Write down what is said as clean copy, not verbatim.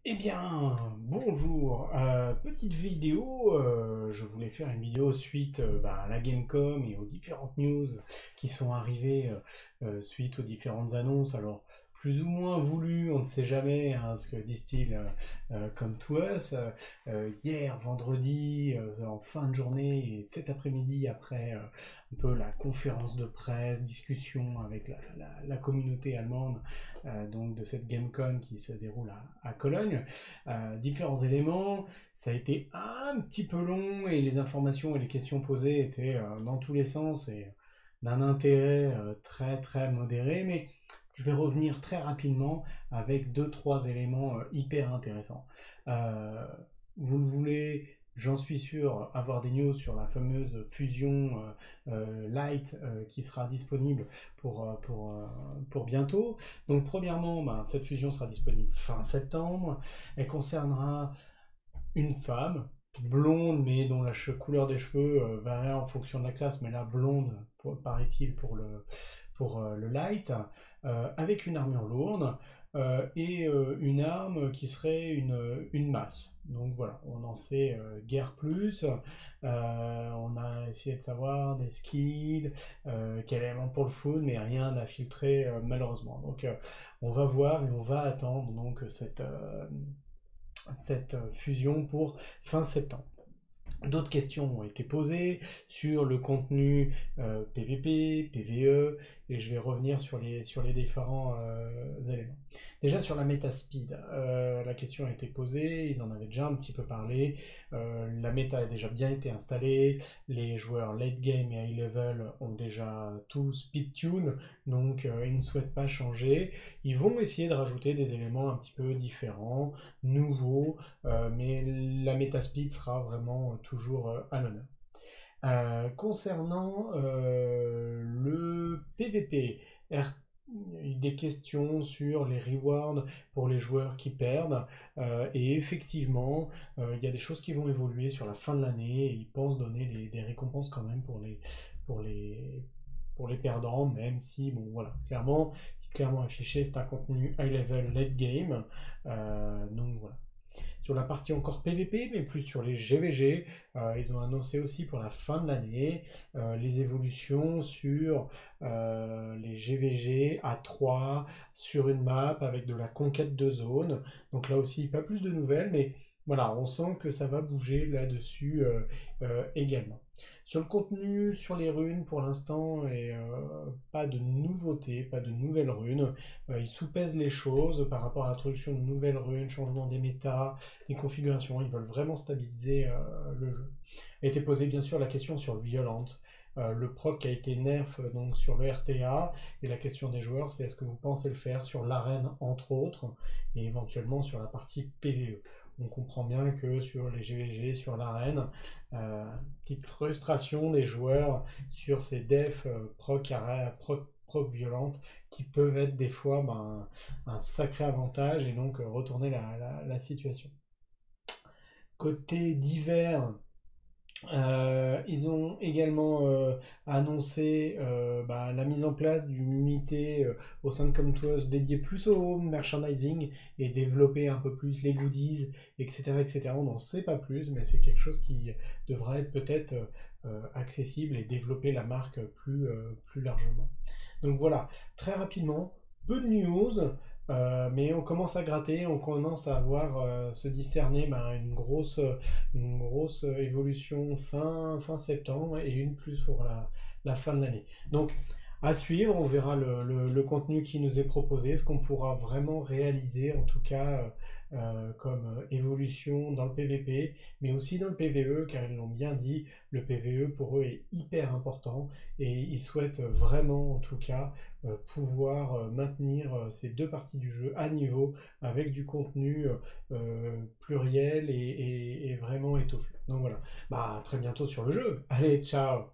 Eh bien, bonjour. Petite vidéo, je voulais faire une vidéo suite à la Gamescom et aux différentes news qui sont arrivées suite aux différentes annonces. Alors, plus ou moins voulu, on ne sait jamais hein, ce que disent-ils comme to us. Hier, vendredi, en fin de journée et cet après-midi, après un peu la conférence de presse, discussion avec la communauté allemande donc de cette GameCon qui se déroule à Cologne. Différents éléments, ça a été un petit peu long et les informations et les questions posées étaient dans tous les sens et d'un intérêt très très modéré, mais je vais revenir très rapidement avec deux trois éléments hyper intéressants. Euh, vous le voulez, j'en suis sûr, avoir des news sur la fameuse fusion Lite qui sera disponible pour bientôt. Donc premièrement, cette fusion sera disponible fin septembre. Elle concernera une femme blonde, mais dont la couleur des cheveux varie en fonction de la classe, mais la blonde, paraît-il, pour le light, avec une armure lourde et une arme qui serait une masse. Donc voilà, on n'en sait guère plus. On a essayé de savoir des skills, quel élément pour le food, mais rien n'a filtré malheureusement. Donc on va voir et on va attendre donc cette fusion pour fin septembre. D'autres questions ont été posées sur le contenu PVP, PVE, et je vais revenir sur les différents éléments. Déjà sur la méta-speed, la question a été posée, ils en avaient déjà un petit peu parlé, la méta a déjà bien été installée, les joueurs late game et high level ont déjà tout speed tune, donc ils ne souhaitent pas changer. Ils vont essayer de rajouter des éléments un petit peu différents, nouveaux, mais la métaspeed sera vraiment toujours à l'honneur. Concernant le PVP, des questions sur les rewards pour les joueurs qui perdent. Et effectivement, il y a des choses qui vont évoluer sur la fin de l'année et ils pensent donner des récompenses quand même pour les, pour les perdants, même si, bon voilà, clairement affiché, c'est un contenu high level late game. Donc voilà. Sur la partie encore PVP, mais plus sur les GVG, ils ont annoncé aussi pour la fin de l'année les évolutions sur les GVG à 3 sur une map avec de la conquête de zone. Donc là aussi, pas plus de nouvelles, mais voilà, on sent que ça va bouger là-dessus également. Sur le contenu, sur les runes, pour l'instant, et pas de nouveautés, pas de nouvelles runes. Ils sous-pèsent les choses par rapport à l'introduction de nouvelles runes, changement des méta, des configurations. Ils veulent vraiment stabiliser le jeu. A été posée bien sûr la question sur le Violent. Le proc a été nerf donc sur le RTA et la question des joueurs c'est est-ce que vous pensez le faire sur l'arène entre autres et éventuellement sur la partie PVE. On comprend bien que sur les GVG, sur l'arène, petite frustration des joueurs sur ces defs proc violentes qui peuvent être des fois un sacré avantage et donc retourner la situation. Côté divers, ils ont également annoncé la mise en place d'une unité au sein de Comtos dédiée plus au merchandising et développer un peu plus les goodies, etc. etc. On n'en sait pas plus, mais c'est quelque chose qui devra être peut-être accessible et développer la marque plus largement. Donc voilà, très rapidement, peu de news, mais on commence à gratter, on commence à voir se discerner une grosse évolution fin septembre et une plus pour la fin de l'année. Donc à suivre, on verra le contenu qui nous est proposé, ce qu'on pourra vraiment réaliser en tout cas comme évolution dans le PVP, mais aussi dans le PVE, car ils l'ont bien dit, le PVE pour eux est hyper important et ils souhaitent vraiment en tout cas pouvoir maintenir ces deux parties du jeu à niveau avec du contenu pluriel et vraiment étoffé. Donc voilà, très bientôt sur le jeu. Allez, ciao!